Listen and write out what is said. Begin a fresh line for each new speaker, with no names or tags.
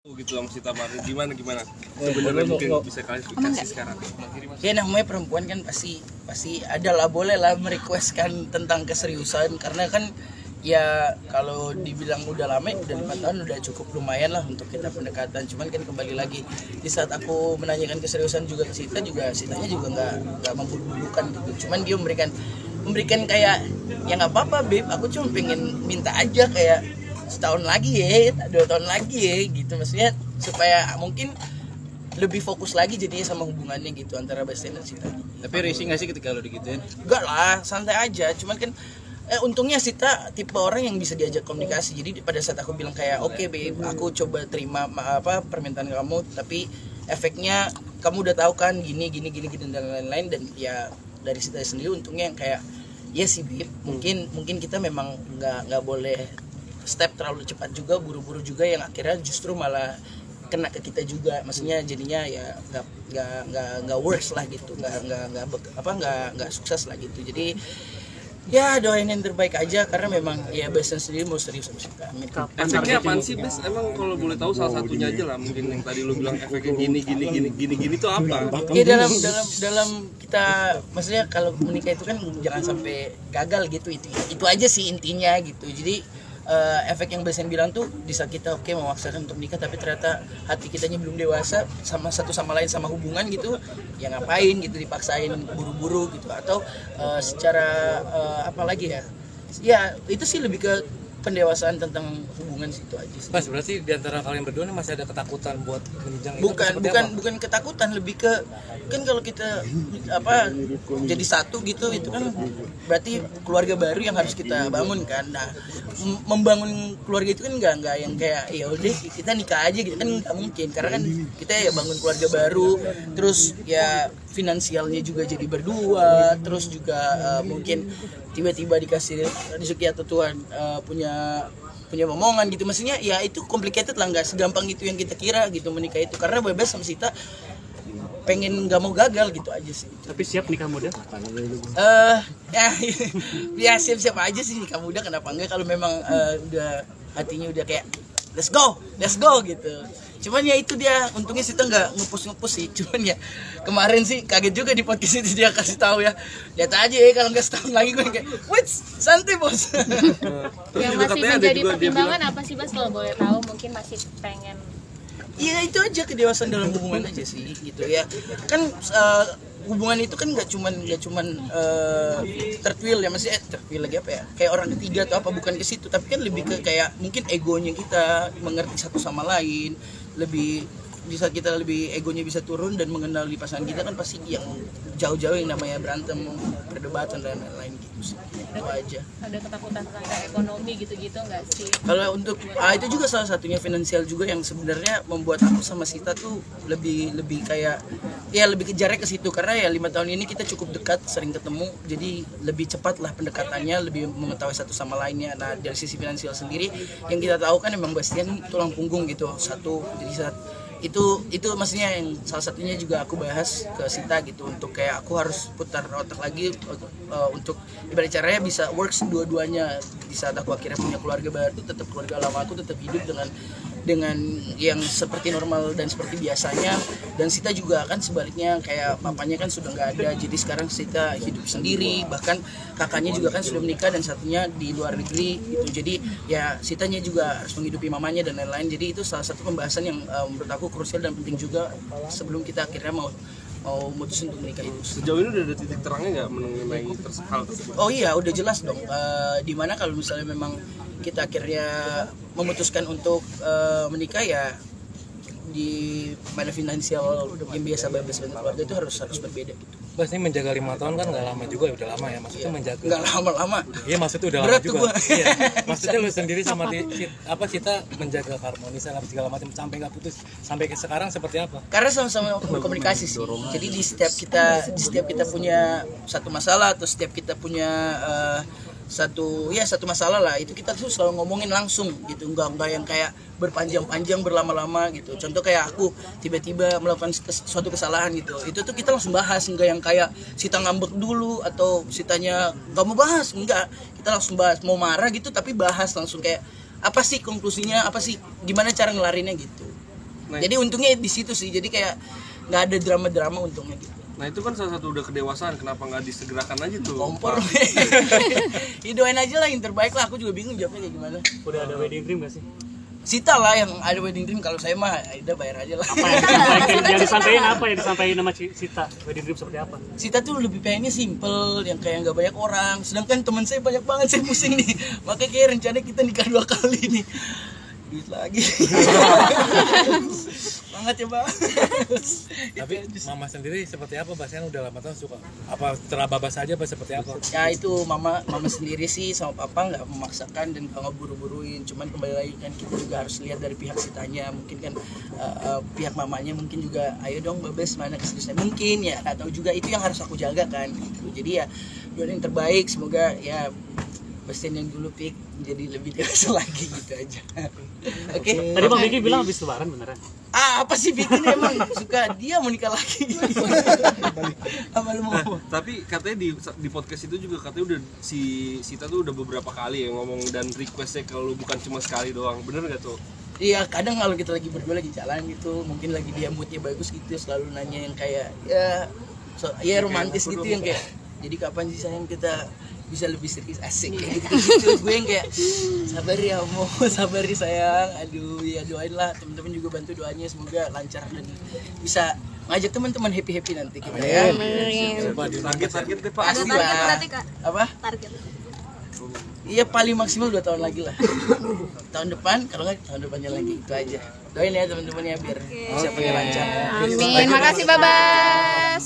gitu sama si Tamar, gimana sebenarnya mungkin bisa klarifikasi sekarang.
Ya namanya perempuan kan pasti ada lah, boleh lah merequestkan tentang keseriusan, karena kan ya kalau dibilang udah lama, udah 5 tahun udah cukup lumayan lah untuk kita pendekatan. Cuman kan kembali lagi di saat aku menanyakan keseriusan juga ke Sita, Sitanya juga nggak memburu-burukan gitu. Cuman dia memberikan kayak ya nggak apa-apa babe, aku cuma pengen minta aja kayak setahun lagi ya, 2 tahun lagi ya gitu, maksudnya supaya mungkin lebih fokus lagi jadinya sama hubungannya gitu antara Bastian dan Sita.
Tapi risih nggak sih ketika lo digituin?
Enggak lah, santai aja. Cuman kan untungnya Sita tipe orang yang bisa diajak komunikasi. Jadi pada saat aku bilang kayak oke, babe, aku coba terima permintaan kamu, tapi efeknya kamu udah tahu kan gini dan lain-lain. Dan ya dari Sita sendiri untungnya yang kayak ya sih babe, mungkin kita memang nggak boleh step terlalu cepat juga, buru-buru juga, yang akhirnya justru malah kena ke kita juga. Maksudnya jadinya ya nggak works lah gitu, nggak sukses lah gitu. Jadi ya doain yang terbaik aja, karena memang ya Bastian sendiri mau serius sama kita.
Efeknya apaan sih Bes? Emang kalau boleh tahu salah satunya aja lah, mungkin yang tadi lu bilang efeknya gini tuh apa?
Ya dalam kita, maksudnya kalau menikah itu kan jangan sampai gagal gitu, itu aja sih intinya gitu. Jadi efek yang Bastian bilang tuh di saat kita memaksakan untuk nikah tapi ternyata hati kitanya belum dewasa sama satu sama lain, sama hubungan gitu, ya ngapain gitu dipaksain buru-buru gitu, atau secara apa lagi ya itu sih lebih ke pendewasaan tentang hubungan situ aja sih.
Mas, berarti di antara kalian berdua nih masih ada ketakutan buat menjenjang itu?
Bukan ketakutan, lebih ke kan kalau kita jadi satu gitu, itu kan berarti keluarga baru yang harus kita bangun kan. Nah, membangun keluarga itu kan nggak yang kayak ya udah kita nikah aja gitu kan, nggak mungkin, karena kan kita ya bangun keluarga baru, terus ya finansialnya juga jadi berdua, terus juga mungkin tiba-tiba dikasih rezeki atau Tuhan punya omongan gitu. Maksudnya ya itu complicated lah, nggak segampang itu yang kita kira gitu menikah itu, karena bebas sama Sita pengen nggak mau gagal gitu aja sih.
Tapi siap nikah muda?
Ya siap aja sih nikah muda, kenapa enggak, kalau memang udah hatinya udah kayak let's go gitu. Cuman ya itu dia, untungnya Sita nggak ngepus sih. Cuman ya kemarin sih kaget juga di podcast itu dia kasih tahu ya, lihat aja ya kalau nggak setahun lagi gue kayak wait santai bos.
Yang masih menjadi pertimbangan apa sih Bas, kalau boleh tahu? Mungkin masih pengen.
Iya itu aja, kedewasaan dalam hubungan aja sih gitu ya kan. Hubungan itu kan nggak cuman third wheel ya, masih third wheel lagi apa ya, kayak orang ketiga atau apa, bukan ke situ, tapi kan lebih ke kayak mungkin egonya kita mengerti satu sama lain lebih. Di saat kita lebih egonya bisa turun dan mengenali pasangan kita, kan pasti yang jauh-jauh yang namanya berantem, perdebatan dan lain-lain gitu sih. Itu aja.
Ada ketakutan tentang ekonomi gitu-gitu nggak sih?
Kalau untuk itu juga salah satunya finansial juga yang sebenarnya membuat aku sama Sita tuh lebih kayak ya lebih kejarnya ke situ, karena ya 5 tahun ini kita cukup dekat, sering ketemu, jadi lebih cepat lah pendekatannya, lebih mengetahui satu sama lainnya. Nah dari sisi finansial sendiri yang kita tahu kan emang Bastian tulang punggung gitu satu, jadi saat itu maksudnya yang salah satunya juga aku bahas ke Sita gitu, untuk kayak aku harus putar otak lagi untuk ibarat caranya bisa works dua-duanya. Di saat aku akhirnya punya keluarga baru, tetap keluarga lama aku tetap hidup dengan yang seperti normal dan seperti biasanya, dan Sita juga kan sebaliknya, kayak papanya kan sudah nggak ada, jadi sekarang Sita hidup sendiri, bahkan kakaknya juga kan sudah menikah dan satunya di luar negeri gitu. Jadi ya Sitanya juga harus menghidupi mamanya dan lain-lain. Jadi itu salah satu pembahasan yang menurut aku krusial dan penting juga sebelum kita akhirnya mau mutusin untuk menikah itu.
Sejauh ini udah ada titik terangnya nggak mengenai hal tersebut?
Oh iya udah jelas dong, dimana kalau misalnya memang kita akhirnya memutuskan untuk menikah, ya di mana finansial yang biasa bebas dengan keluarga itu harus berbeda gitu.
Bas, ini menjaga 5 tahun kan nggak lama juga, udah lama ya maksudnya. Iya, menjaga
nggak lama-lama.
Iya maksudnya udah
berat
lama juga.
Iya.
Maksudnya lu sendiri sama Sita menjaga harmonisan apa segala macam sampai nggak putus sampai ke sekarang seperti apa?
Karena sama-sama komunikasi sih. Jadi di setiap kita punya satu masalah, atau setiap kita punya satu masalah lah, itu kita tuh selalu ngomongin langsung gitu, enggak yang kayak berpanjang-panjang berlama-lama gitu. Contoh kayak aku tiba-tiba melakukan suatu kesalahan gitu, itu tuh kita langsung bahas, enggak yang kayak Sita ngambek dulu atau Sitanya nggak mau bahas, enggak, kita langsung bahas, mau marah gitu tapi bahas langsung kayak apa sih konklusinya, apa sih gimana cara ngelarinnya gitu. Jadi untungnya di situ sih, jadi kayak nggak ada drama-drama untungnya gitu.
Nah itu kan salah satu udah kedewasaan, kenapa nggak disegerakan aja tuh?
Kompor. Ya doain aja lah yang terbaik lah, aku juga bingung jawabnya kayak gimana.
Udah ada wedding dream gak sih?
Sita lah yang ada wedding dream, kalau saya mah udah bayar aja lah.
Apa yang disampaikan apa yang disampaikan sama Sita? Wedding dream seperti apa?
Sita tuh lebih pengennya simple, yang kayak nggak banyak orang. Sedangkan teman saya banyak banget, saya pusing nih. Makanya kayak rencana kita nikah 2 kali nih. Duit lagi. Banget ya bang.
Tapi mama sendiri seperti apa? Bahasanya udah lama tahun suka apa terabas aja apa seperti apa?
Ya itu mama sendiri sih sama papa nggak memaksakan dan nggak buru-buruin. Cuman kembali lagi kan kita juga harus lihat dari pihak Sitanya. Mungkin kan pihak mamanya mungkin juga ayo dong Babes mana keseriusan mungkin ya. Atau juga itu yang harus aku jaga kan. Gitu. Jadi ya doain yang terbaik. Semoga ya pasien yang dulu pik jadi lebih dewasa lagi gitu aja. Oke.
Tadi Bang Vicky bilang habis lebaran beneran.
Apa sih bikin emang suka dia mau nikah lagi. Apa lu mau?
Tapi katanya di podcast itu juga katanya udah si Sita tuh udah beberapa kali ya ngomong dan requestnya kalau bukan cuma sekali doang, bener nggak tuh?
Iya kadang kalau kita lagi berdua lagi jalan gitu, mungkin lagi dia moodnya bagus gitu, selalu nanya yang kayak ya romantis gitu yang kayak jadi kapan sih sayang kita bisa lebih serius asik kayak gitu gue yang kayak sabar ya mau sabar ya sayang, aduh ya doain lah teman-teman juga bantu doanya semoga lancar dan bisa ngajak teman-teman happy nanti kita ya.
Target deh Pak.
Pasti
Target
lah.
berarti, Kak?
Apa?
Target.
Iya paling maksimal 2 tahun lagi lah. Tahun depan kalau nggak tahun depannya lagi itu aja. Doain ya teman-teman ya biar bisa pengen lancar.
Amin. Makasih Babas.